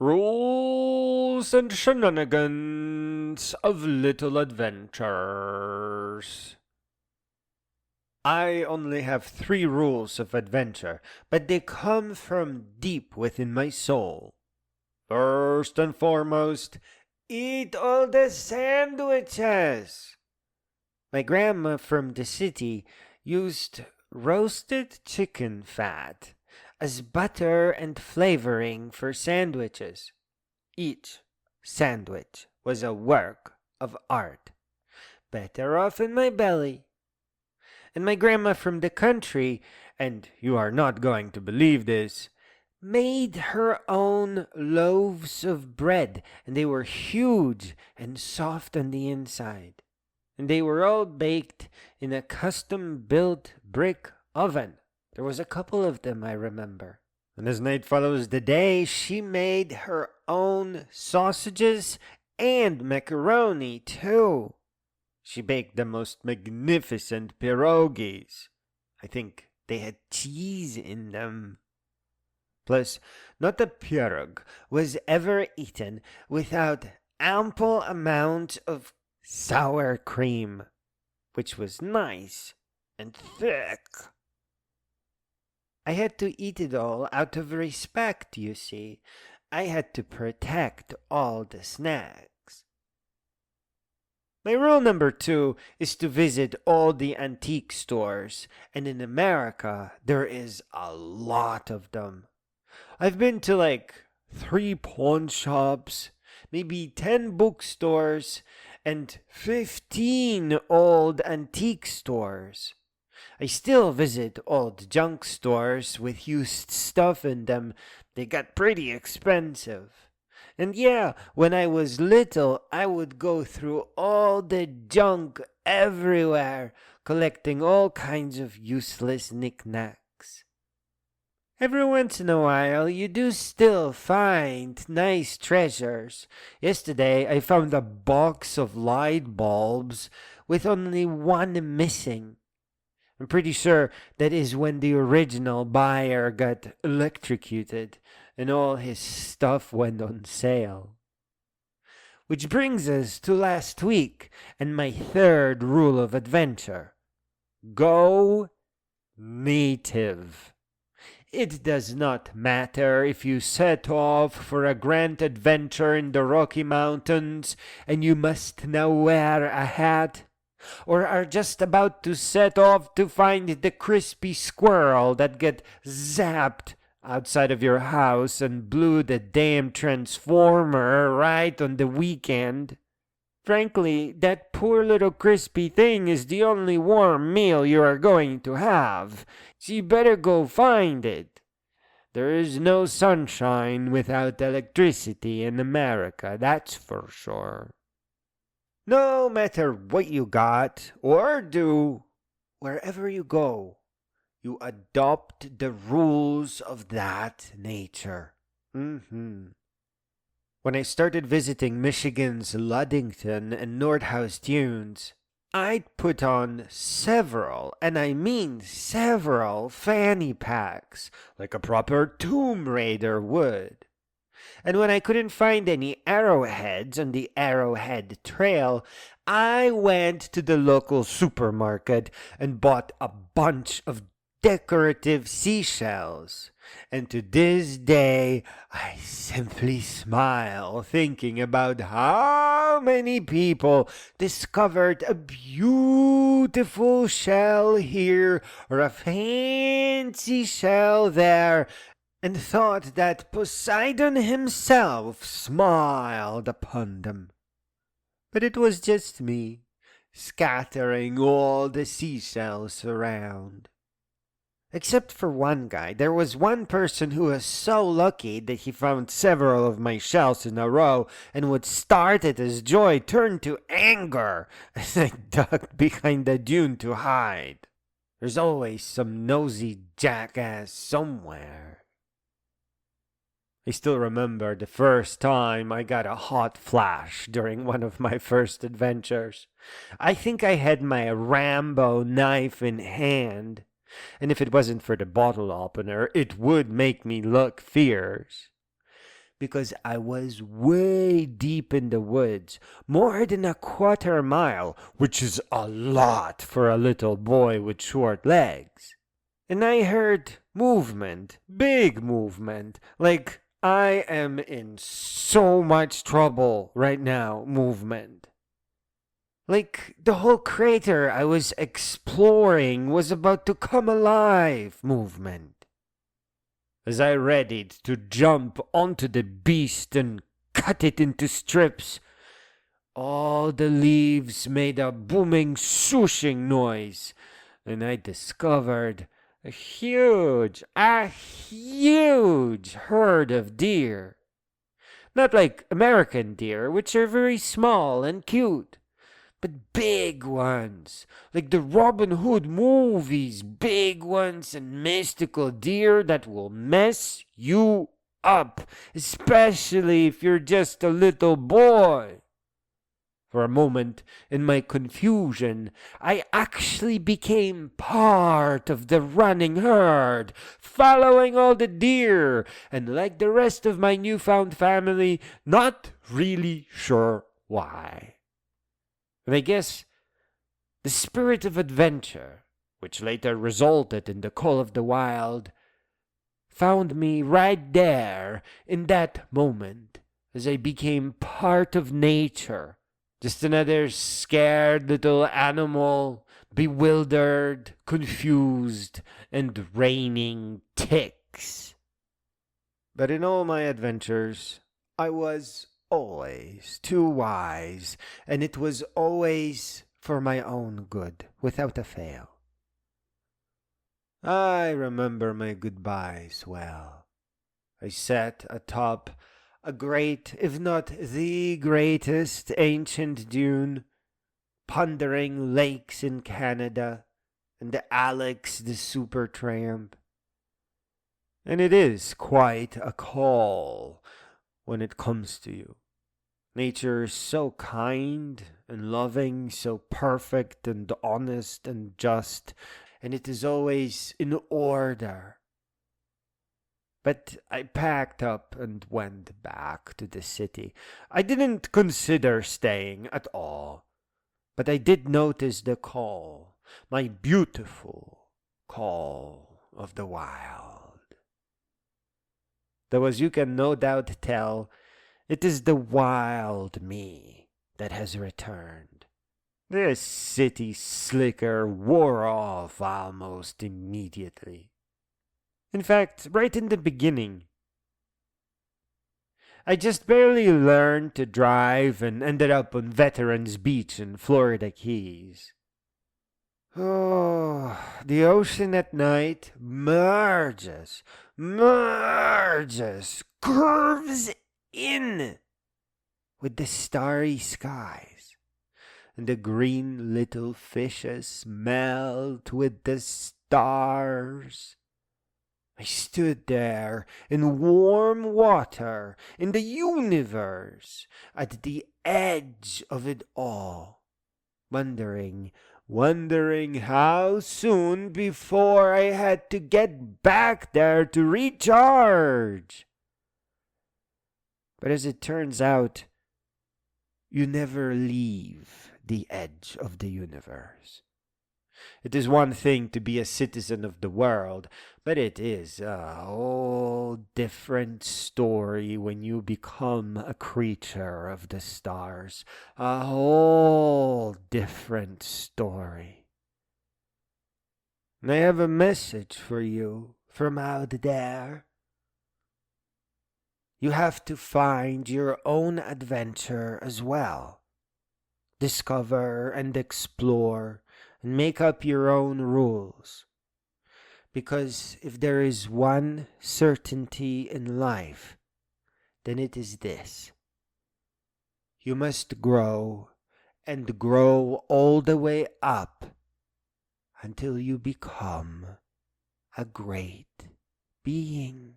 Rules and Shenanigans of Little Adventures. I only have 3 rules of adventure, but they come from deep within my soul. First and foremost, eat all the sandwiches. My grandma from the city used roasted chicken fat as butter and flavoring for sandwiches. Each sandwich was a work of art, better off in my belly. And my grandma from the country, and you are not going to believe this, made her own loaves of bread, and they were huge and soft on the inside. And they were all baked in a custom-built brick oven. There was a couple of them, I remember. And as night follows the day, she made her own sausages and macaroni, too. She baked the most magnificent pierogis. I think they had cheese in them. Plus, not a pierog was ever eaten without ample amount of sour cream, which was nice and thick. I had to eat it all out of respect, you see. I had to protect all the snacks. My rule number 2 is to visit all the antique stores, and in America, there is a lot of them. I've been to like 3 pawnshops, maybe 10 bookstores, and 15 old antique stores. I still visit old junk stores with used stuff in them. They got pretty expensive. And yeah, when I was little, I would go through all the junk everywhere, collecting all kinds of useless knickknacks. Every once in a while, you do still find nice treasures. Yesterday, I found a box of light bulbs with only one missing. I'm pretty sure that is when the original buyer got electrocuted and all his stuff went on sale. Which brings us to last week and my 3rd rule of adventure. Go native. It does not matter if you set off for a grand adventure in the Rocky Mountains and you must now wear a hat, or are just about to set off to find the crispy squirrel that got zapped outside of your house and blew the damn transformer right on the weekend. Frankly, that poor little crispy thing is the only warm meal you are going to have, so you better go find it. There is no sunshine without electricity in America, that's for sure. No matter what you got or do, wherever you go, you adopt the rules of that nature. When I started visiting Michigan's Ludington and Nordhaus dunes, I'd put on several, and I mean several, fanny packs, like a proper Tomb Raider would. And when I couldn't find any arrowheads on the Arrowhead Trail, I went to the local supermarket and bought a bunch of decorative seashells. And to this day, I simply smile thinking about how many people discovered a beautiful shell here or a fancy shell there, and thought that Poseidon himself smiled upon them. But it was just me, scattering all the seashells around. Except for one guy, there was one person who was so lucky that he found several of my shells in a row, and what started as joy turned to anger as I ducked behind the dune to hide. There's always some nosy jackass somewhere. I still remember the first time I got a hot flash during one of my first adventures. I think I had my Rambo knife in hand, and if it wasn't for the bottle opener, it would make me look fierce. because I was way deep in the woods, more than a quarter mile, which is a lot for a little boy with short legs. And I heard movement, big movement, like I am in so much trouble right now, movement. Like the whole crater I was exploring was about to come alive, movement. As I readied to jump onto the beast and cut it into strips, all the leaves made a booming, swooshing noise, and I discovered a huge herd of deer. Not like American deer, which are very small and cute, but big ones, like the Robin Hood movies, big ones and mystical deer that will mess you up, especially if you're just a little boy. For a moment, in my confusion, I actually became part of the running herd, following all the deer, and like the rest of my newfound family, not really sure why. And I guess the spirit of adventure, which later resulted in the Call of the Wild, found me right there in that moment as I became part of nature. Just another scared little animal, bewildered, confused, and raining ticks. But in all my adventures, I was always too wise, and it was always for my own good, without a fail. I remember my goodbyes well. I sat atop a great, if not the greatest, ancient dune, pondering lakes in Canada and the Alex the Super Tramp. And it is quite a call when it comes to you. Nature is so kind and loving, so perfect and honest and just, and it is always in order. But I packed up and went back to the city. I didn't consider staying at all, but I did notice the call, my beautiful call of the wild. Though as you can no doubt tell, it is the wild me that has returned. The city slicker wore off almost immediately. In fact, right in the beginning. I just barely learned to drive and ended up on Veterans Beach in Florida Keys. Oh, the ocean at night merges, curves in with the starry skies, and the green little fishes melt with the stars. I stood there in warm water in the universe at the edge of it all, wondering how soon before I had to get back there to recharge. But as it turns out, you never leave the edge of the universe. It is one thing to be a citizen of the world, but it is a whole different story when you become a creature of the stars. A whole different story. And I have a message for you from out there. You have to find your own adventure as well. Discover and explore and make up your own rules. Because if there is one certainty in life, then it is this. You must grow and grow all the way up until you become a great being.